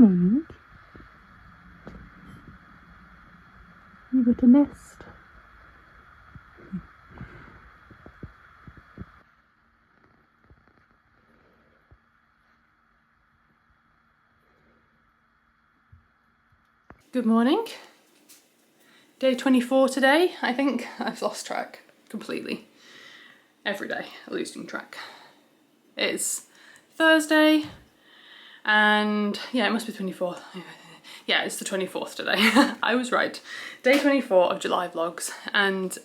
morning. You got a nest. Good morning. Day 24 today, I think. I've lost track completely. Every day, losing track. It's Thursday, and yeah, it must be 24th. Yeah, it's the 24th today. I was right. Day 24 of July vlogs, and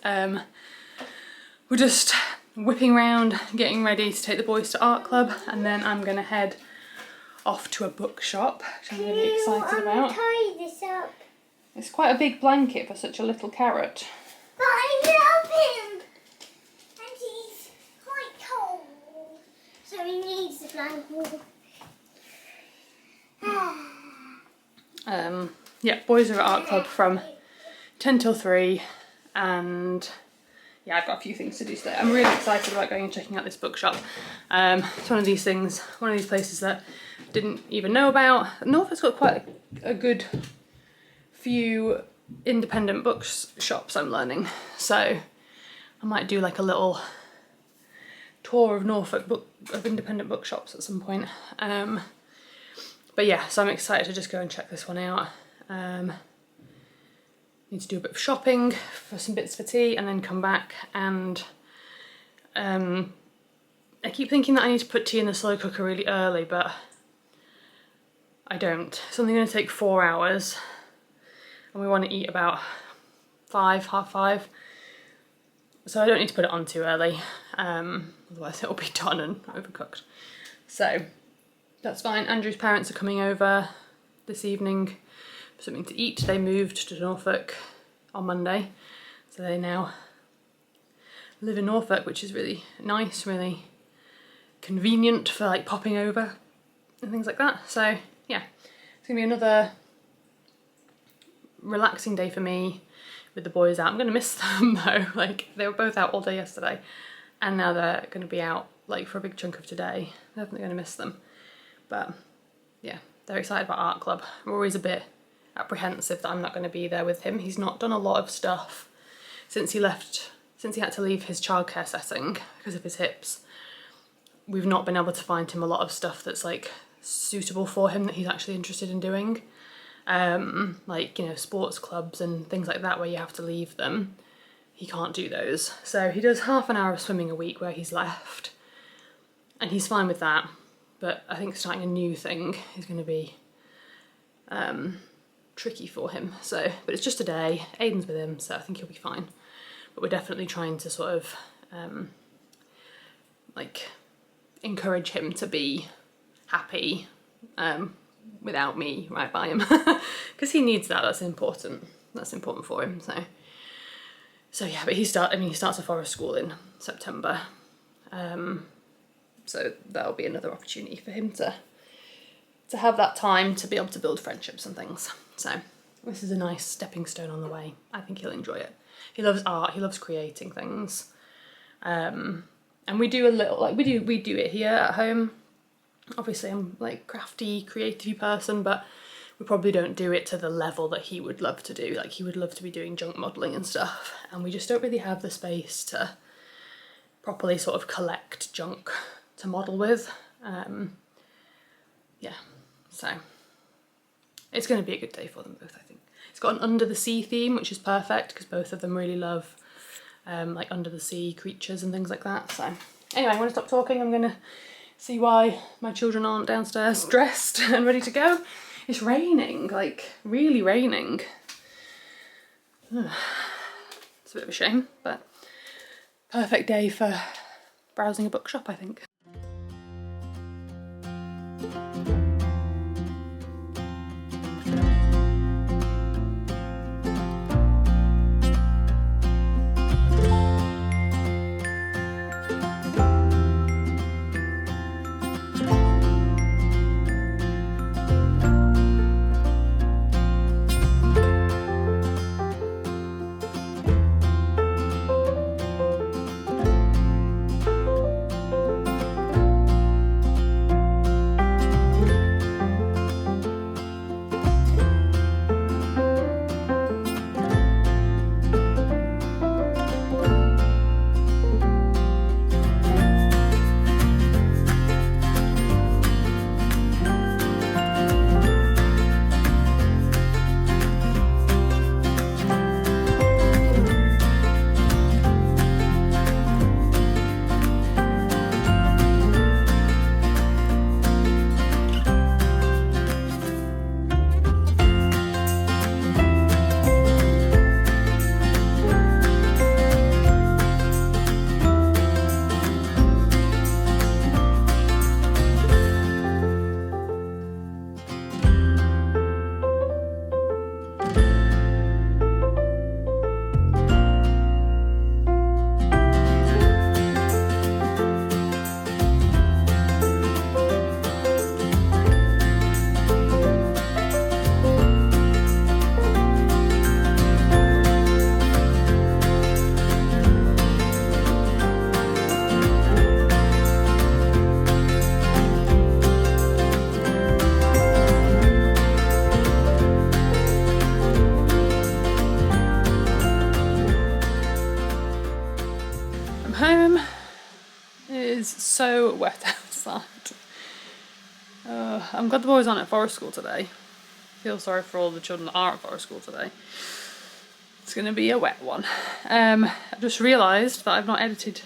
we're just whipping around, getting ready to take the boys to art club, and then I'm gonna head off to a bookshop, which I'm really excited about. Tie this up. It's quite a big blanket for such a little carrot. But I love him, and he's quite cold, so he needs the blanket. Yeah, boys are at art club from 10 till 3, and yeah, I've got a few things to do today. I'm really excited about going and checking out this bookshop. It's one of these things, one of these places that I didn't even know about. Norfolk's got quite a good few independent bookshops, I'm learning, so I might do like a little tour of Norfolk of independent bookshops at some point. But yeah, so I'm excited to just go and check this one out. Need to do a bit of shopping for some bits for tea and then come back, and I keep thinking that I need to put tea in the slow cooker really early, but I don't. It's only going to take 4 hours, and we want to eat about 5, half 5, so I don't need to put it on too early, otherwise it'll be done and overcooked. So that's fine. Andrew's parents are coming over this evening for something to eat. They moved to Norfolk on Monday, so they now live in Norfolk, which is really nice, really convenient for like popping over and things like that. So yeah, it's gonna be another relaxing day for me with the boys out. I'm gonna miss them though. Like, they were both out all day yesterday, and now they're gonna be out like for a big chunk of today. I'm definitely gonna miss them. But yeah, they're excited about art club. I'm always a bit apprehensive that I'm not going to be there with him. He's not done a lot of stuff since he had to leave his childcare setting because of his hips. We've not been able to find him a lot of stuff that's like suitable for him that he's actually interested in doing. Like, you know, sports clubs and things like that where you have to leave them. He can't do those. So he does half an hour of swimming a week where he's left, and he's fine with that. But I think starting a new thing is going to be tricky for him. So, but it's just a day. Aiden's with him, so I think he'll be fine. But we're definitely trying to sort of like encourage him to be happy without me right by him, because he needs that. That's important. That's important for him. So yeah. But he starts a forest school in September. So that'll be another opportunity for him to have that time to be able to build friendships and things. So this is a nice stepping stone on the way. I think he'll enjoy it. He loves art. He loves creating things. And we do a little, like we do it here at home. Obviously I'm like crafty, creative person, but we probably don't do it to the level that he would love to do. Like, he would love to be doing junk modelling and stuff, and we just don't really have the space to properly sort of collect junk to model with. Yeah, so it's going to be a good day for them both, I think. It's got an under the sea theme, which is perfect because both of them really love like under the sea creatures and things like that. So anyway, I'm going to stop talking. I'm going to see why my children aren't downstairs dressed and ready to go. It's raining, like really raining. It's a bit of a shame, but perfect day for browsing a bookshop, I think. so wet outside. I'm glad the boys aren't at forest school today. I feel sorry for all the children that are at forest school today. It's going to be a wet one. I just realised that I've not edited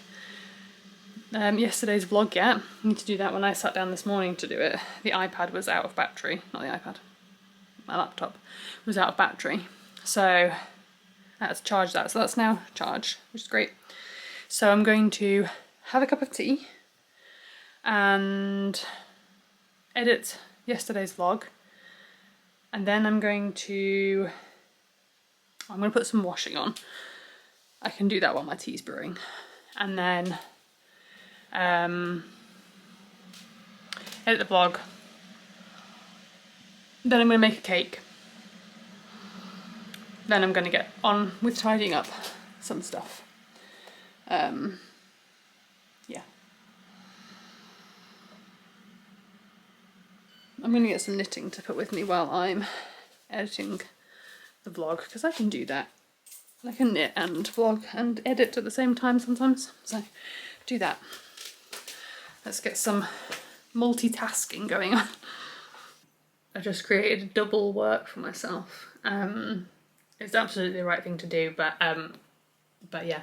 yesterday's vlog yet. I need to do that when I sat down this morning to do it. The iPad was out of battery. Not the iPad. My laptop was out of battery. So I had to charge that. So that's now charged, which is great. So I'm going to have a cup of tea and edit yesterday's vlog. And then I'm going to put some washing on. I can do that while my tea's brewing. And then edit the vlog. Then I'm going to make a cake. Then I'm going to get on with tidying up some stuff. Yeah. I'm going to get some knitting to put with me while I'm editing the vlog, because I can do that. I can knit and vlog and edit at the same time sometimes, so do that. Let's get some multitasking going on. I just created a double work for myself. It's absolutely the right thing to do, but yeah,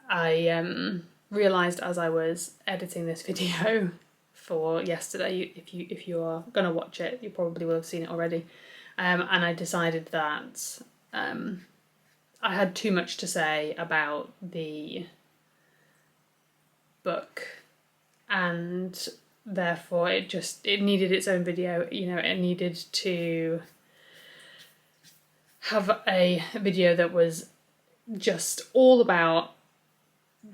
I realised as I was editing this video for yesterday, if you are gonna watch it, you probably will have seen it already, and I decided that I had too much to say about the book, and therefore it needed its own video. You know, it needed to have a video that was just all about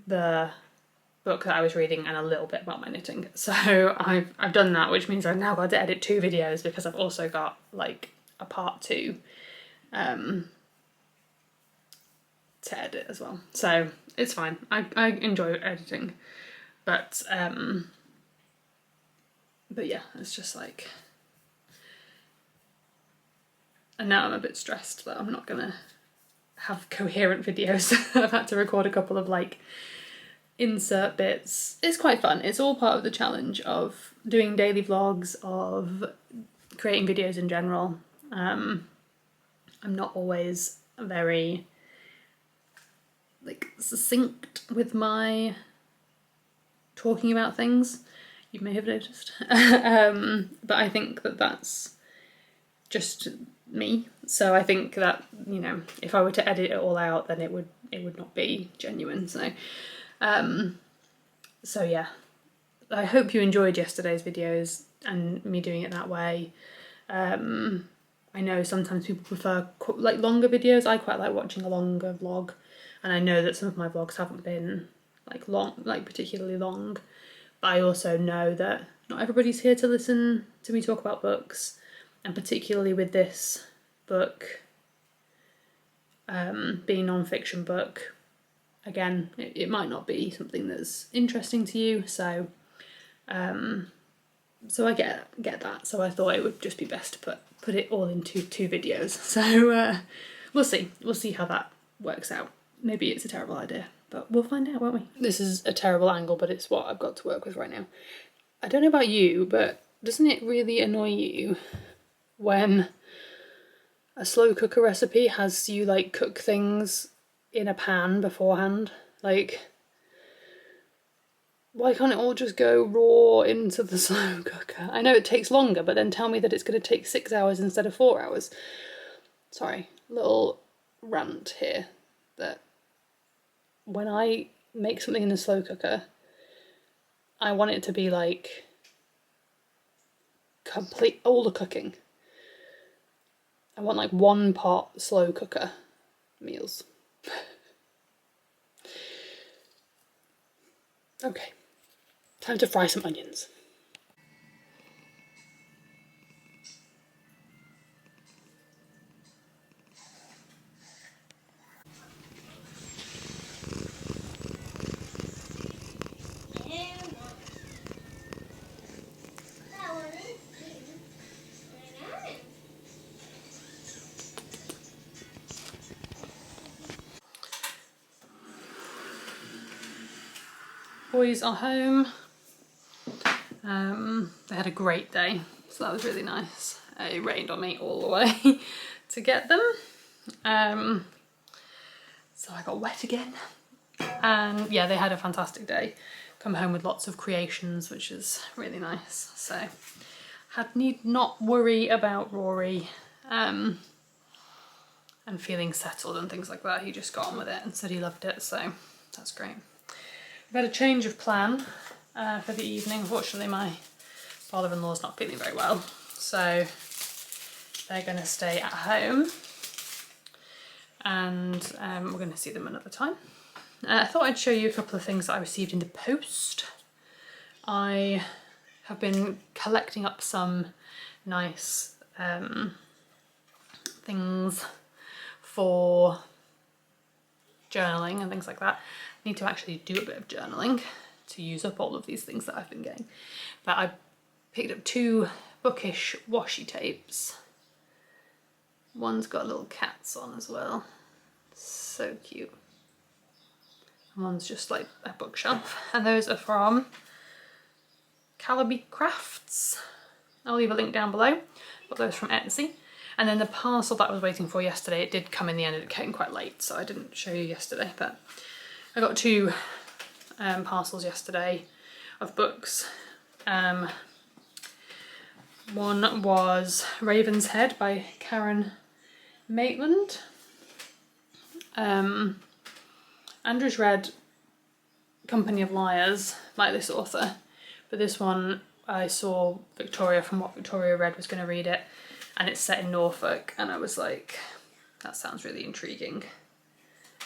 the book that I was reading and a little bit about my knitting. So I've done that, which means I've now got to edit 2 videos because I've also got like a part 2 to edit as well. So it's fine. I enjoy editing, but yeah, it's just like, and now I'm a bit stressed that I'm not gonna have coherent videos. I've had to record a couple of like insert bits. It's quite fun. It's all part of the challenge of doing daily vlogs, of creating videos in general. I'm not always very like succinct with my talking about things. You may have noticed. But I think that that's just me. So I think that, you know, if I were to edit it all out, then it would not be genuine. So so yeah, I hope you enjoyed yesterday's videos and me doing it that way. I know sometimes people prefer like longer videos. I quite like watching a longer vlog, and I know that some of my vlogs haven't been like particularly long, but I also know that not everybody's here to listen to me talk about books, and particularly with this book being a non-fiction book, again, it might not be something that's interesting to you, so so I get that. So I thought it would just be best to put it all into 2 videos. So we'll see how that works out. Maybe it's a terrible idea, but we'll find out, won't we? This is a terrible angle, but it's what I've got to work with right now. I don't know about you, but doesn't it really annoy you when a slow cooker recipe has you like cook things in a pan beforehand? Like, why can't it all just go raw into the slow cooker? I know it takes longer, but then tell me that it's going to take 6 hours instead of 4 hours. Sorry, little rant here, that when I make something in the slow cooker, I want it to be like complete all the cooking. I want like 1 pot slow cooker meals. Okay, time to fry some onions. Boys are home. They had a great day, so that was really nice. It rained on me all the way to get them. So I got wet again. And yeah, they had a fantastic day. Come home with lots of creations, which is really nice. So need not worry about Rory and feeling settled and things like that. He just got on with it and said he loved it, so that's great. We've had a change of plan for the evening. Unfortunately, my father-in-law's not feeling very well, so they're going to stay at home, and we're going to see them another time. I thought I'd show you a couple of things that I received in the post. I have been collecting up some nice things for journaling and things like that. I need to actually do a bit of journaling to use up all of these things that I've been getting. But I picked up 2 bookish washi tapes. One's got little cats on as well. So cute. And one's just like a bookshelf. And those are from Calaby Crafts. I'll leave a link down below. Got those from Etsy. And then the parcel that I was waiting for yesterday, it did come in the end and it came quite late, so I didn't show you yesterday, but I got 2 parcels yesterday of books. One was Raven's Head by Karen Maitland. Andrew's read Company of Liars, like this author, but this one I saw Victoria from What Victoria Read was going to read it, and it's set in Norfolk, and I was like, that sounds really intriguing.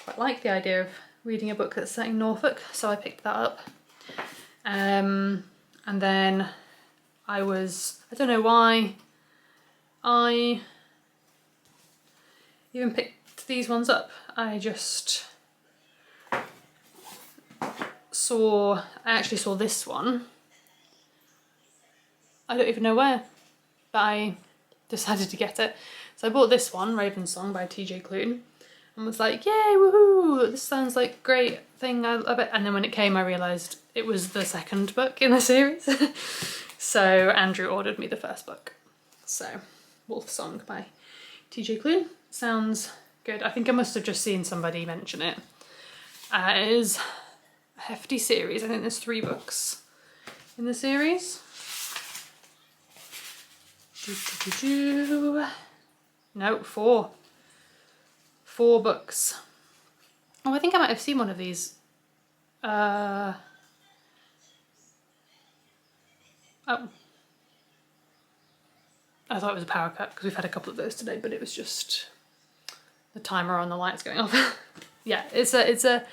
Quite like the idea of reading a book that's set in Norfolk, so I picked that up. And then I don't know why I even picked these ones up. I actually saw this one. I don't even know where, but I decided to get it. So I bought this one, Raven Song by TJ Klune, and was like, yay, woohoo, this sounds like a great thing, I love it. And then when it came, I realised it was the second book in the series. So Andrew ordered me the first book. So, Wolf Song by TJ Klune. Sounds good. I think I must have just seen somebody mention it. It is a hefty series. I think there's 3 books in the series. No, 4. 4 books. Oh, I think I might have seen one of these. Oh. I thought it was a power cut because we've had a couple of those today, but it was just the timer on the lights going off. Yeah, it's a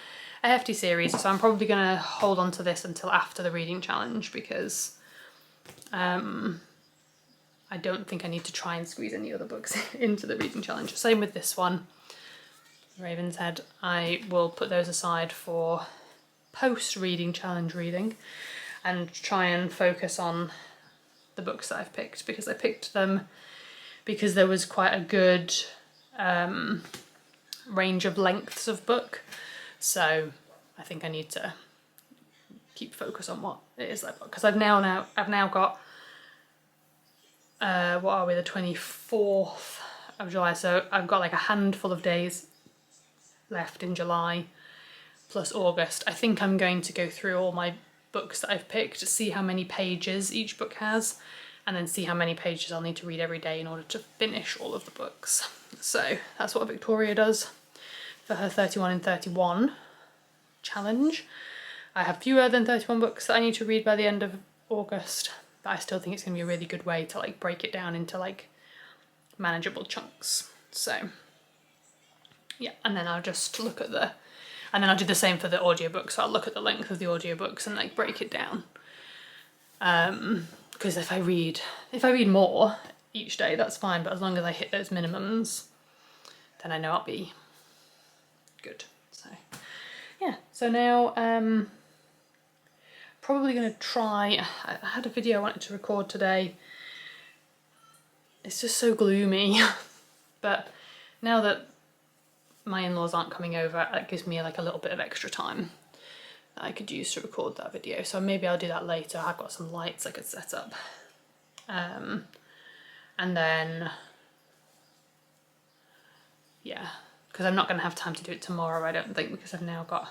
hefty series, so I'm probably going to hold on to this until after the reading challenge, because I don't think I need to try and squeeze any other books into the reading challenge. Same with this one, Raven's Head. I will put those aside for post-reading challenge reading and try and focus on the books that I've picked, because I picked them because there was quite a good range of lengths of book. So I think I need to keep focus on what it is I've got, because I've now got what are we, the 24th of July, so I've got like a handful of days left in July plus August. I think I'm going to go through all my books that I've picked to see how many pages each book has, and then see how many pages I'll need to read every day in order to finish all of the books. So that's what Victoria does for her 31 in 31 challenge. I have fewer than 31 books that I need to read by the end of August, but I still think it's going to be a really good way to like break it down into like manageable chunks. So yeah, and then I'll just look at and then I'll do the same for the audiobook. So I'll look at the length of the audiobooks and like break it down. Because if I read more each day, that's fine, but as long as I hit those minimums, then I know I'll be good. So yeah, so now probably going to try, I had a video I wanted to record today. It's just so gloomy, but now that my in-laws aren't coming over, that gives me like a little bit of extra time. I could use to record that video. So maybe I'll do that later. I've got some lights I could set up. And then, yeah, because I'm not going to have time to do it tomorrow, I don't think, because I've now got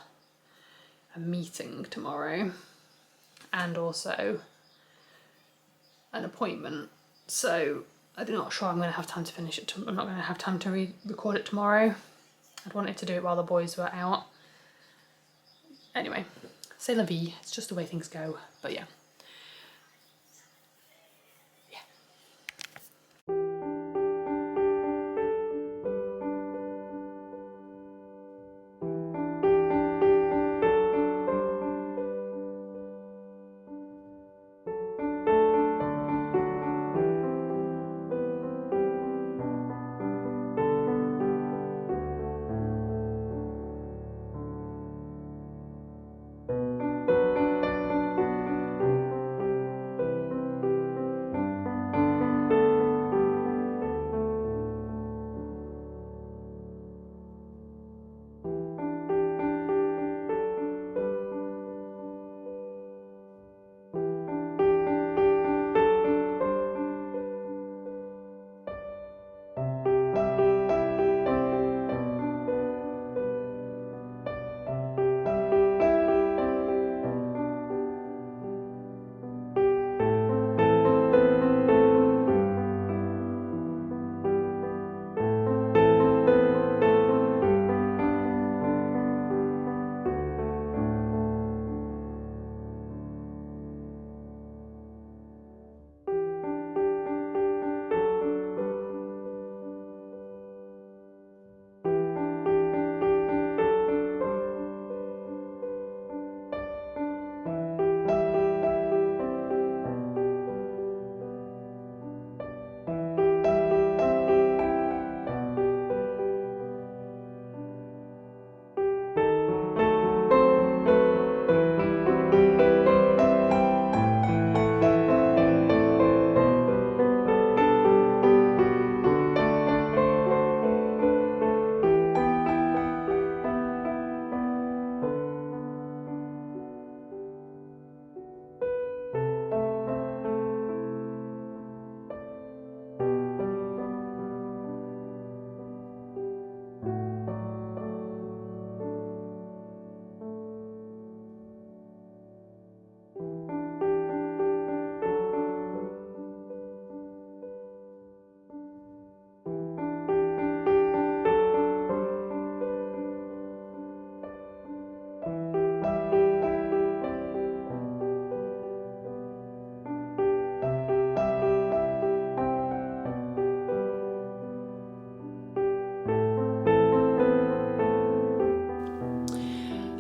a meeting tomorrow and also an appointment. So I'm not sure I'm going to have time to finish it. I'm not going to have time to record it tomorrow. I'd wanted to do it while the boys were out. Anyway, c'est la vie. It's just the way things go. But yeah.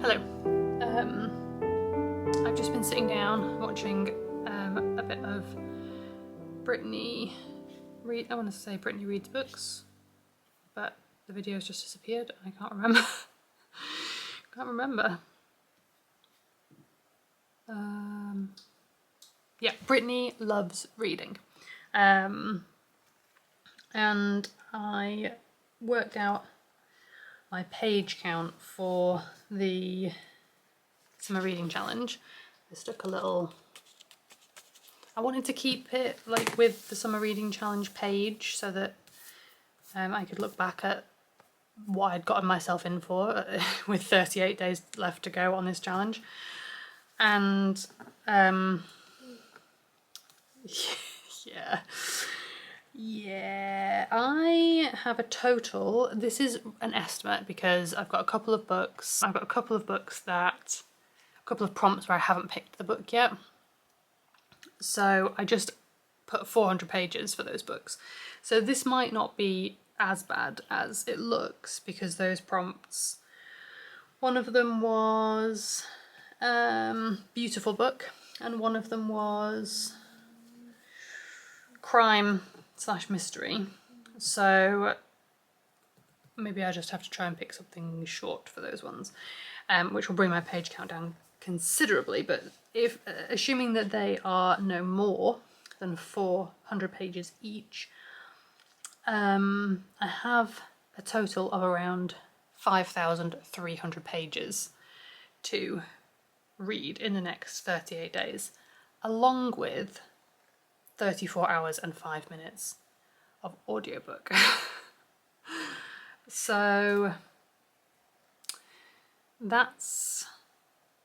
Hello. I've just been sitting down watching a bit of Brittany I want to say Brittany reads books, but the video's just disappeared and I can't remember. Can't remember. Yeah, Brittany loves reading. And I worked out my page count for the summer reading challenge. I stuck a little, I wanted to keep it like with the summer reading challenge page so that I could look back at what I'd gotten myself in for with 38 days left to go on this challenge. And yeah, I have a total, this is an estimate because I've got a couple of books, a couple of prompts where I haven't picked the book yet. So I just put 400 pages for those books. So this might not be as bad as it looks because those prompts, one of them was beautiful book and one of them was crime/mystery. So maybe I just have to try and pick something short for those ones, which will bring my page count down considerably. But if assuming that they are no more than 400 pages each, I have a total of around 5,300 pages to read in the next 38 days, along with 34 hours and 5 minutes of audiobook. So that's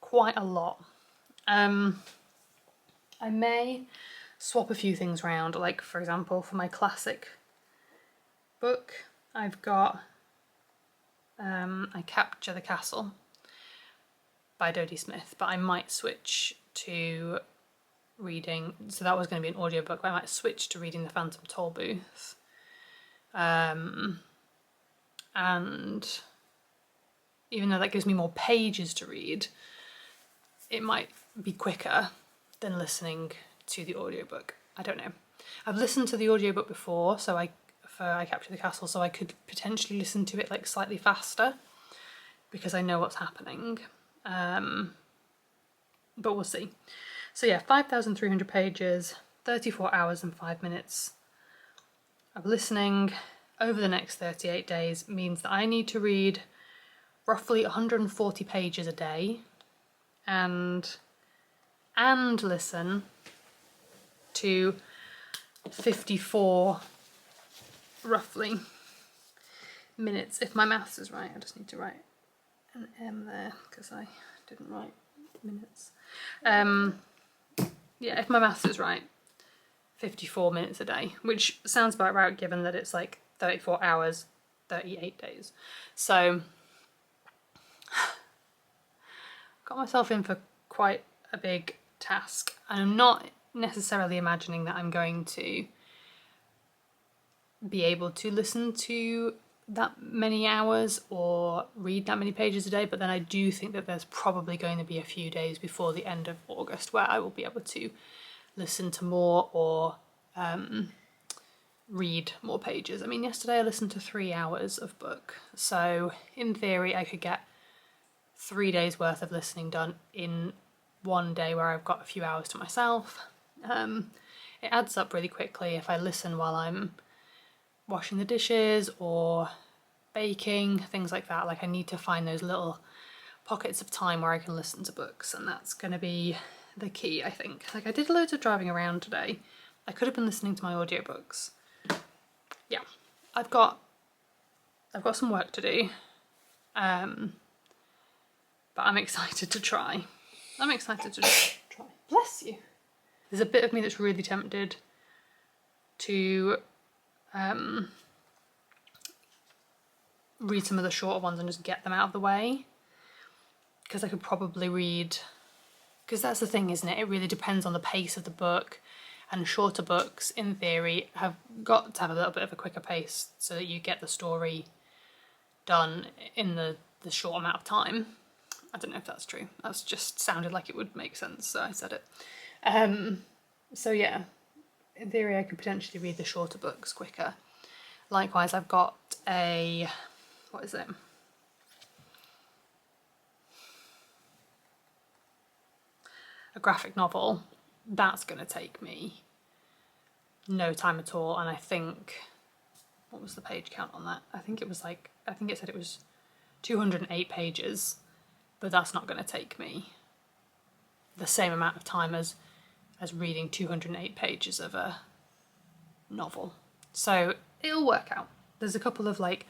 quite a lot. I may swap a few things around, like for example for my classic book I've got I Capture the Castle by Dodie Smith, but I might switch to reading, so that was going to be an audiobook, but I might switch to reading The Phantom Tollbooth. And even though that gives me more pages to read, it might be quicker than listening to the audiobook. I don't know. I've listened to the audiobook before, so I Capture the Castle, so I could potentially listen to it like slightly faster because I know what's happening. But we'll see. So yeah, 5,300 pages, 34 hours and 5 minutes of listening over the next 38 days means that I need to read roughly 140 pages a day and listen to 54 roughly minutes, if my maths is right. I just need to write an M there because I didn't write minutes. Yeah, if my maths is right, 54 minutes a day, which sounds about right given that it's like 34 hours, 38 days. So got myself in for quite a big task. And I'm not necessarily imagining that I'm going to be able to listen to that many hours or read that many pages a day, but then I do think that there's probably going to be a few days before the end of August where I will be able to listen to more or read more pages. I mean, yesterday I listened to 3 hours of book, so in theory I could get 3 days worth of listening done in one day where I've got a few hours to myself. It adds up really quickly if I listen while I'm washing the dishes or baking, things like that. Like I need to find those little pockets of time where I can listen to books, and that's going to be the key, I think. Like I did loads of driving around today. I could have been listening to my audiobooks. Yeah, I've got some work to do, but I'm excited to try. I'm excited to try. Bless you. There's a bit of me that's really tempted to read some of the shorter ones and just get them out of the way, because I could probably read, because that's the thing, isn't it? It really depends on the pace of the book, and shorter books in theory have got to have a little bit of a quicker pace so that you get the story done in the short amount of time. I don't know if that's true. That's just sounded like it would make sense, so I said it. So yeah, in theory I could potentially read the shorter books quicker. Likewise, I've got a, what is it? A graphic novel. That's going to take me no time at all, and I think, what was the page count on that? I think it said it was 208 pages, but that's not going to take me the same amount of time as reading 208 pages of a novel. So it'll work out. There's a couple of like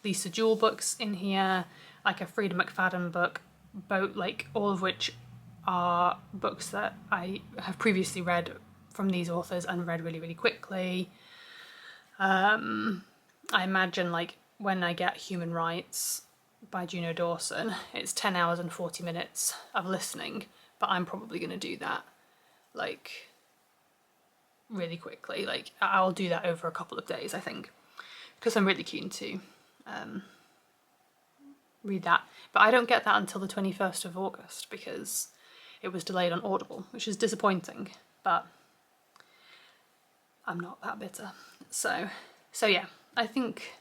Lisa Jewell books in here, like a Frida McFadden book, both, like all of which are books that I have previously read from these authors and read really, really quickly. I imagine like when I get Human Rights by Juno Dawson, it's 10 hours and 40 minutes of listening, but I'm probably going to do that like really quickly. Like I'll do that over a couple of days, I think, because I'm really keen to read that. But I don't get that until the 21st of August because it was delayed on Audible, which is disappointing, but I'm not that bitter. So yeah, I think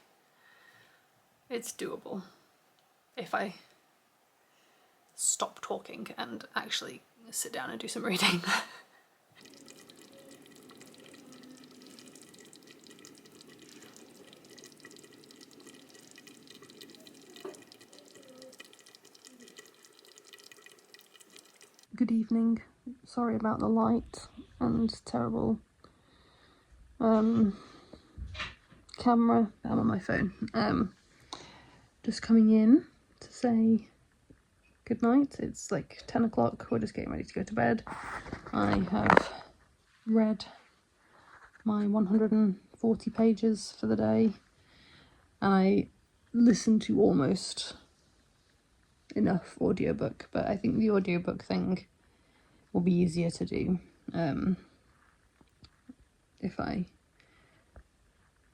it's doable if I stop talking and actually sit down and do some reading. good evening. Sorry about the light and terrible camera. I'm on my phone. Just coming in to say good night. It's like 10 o'clock. We're just getting ready to go to bed. I have read my 140 pages for the day, and I listened to almost enough audiobook, but I think the audiobook thing will be easier to do if I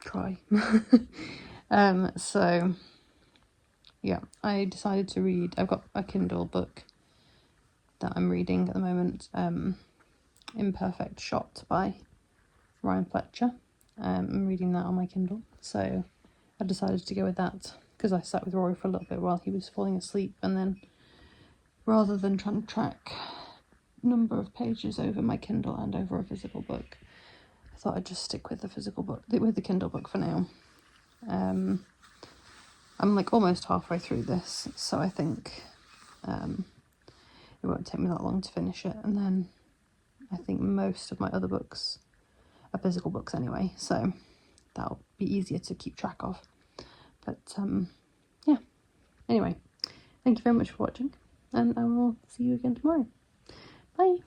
try. So yeah, I decided to read. I've got a Kindle book that I'm reading at the moment, Imperfect Shot by Ryan Fletcher. I'm reading that on my Kindle, so I decided to go with that because I sat with Rory for a little bit while he was falling asleep, and then rather than trying to track number of pages over my Kindle and over a physical book, I thought I'd just stick with the physical book, with the Kindle book for now. I'm like almost halfway through this, so I think it won't take me that long to finish it, and then I think most of my other books are physical books anyway, so that'll be easier to keep track of. But yeah, anyway, thank you very much for watching, and I will see you again tomorrow. Bye.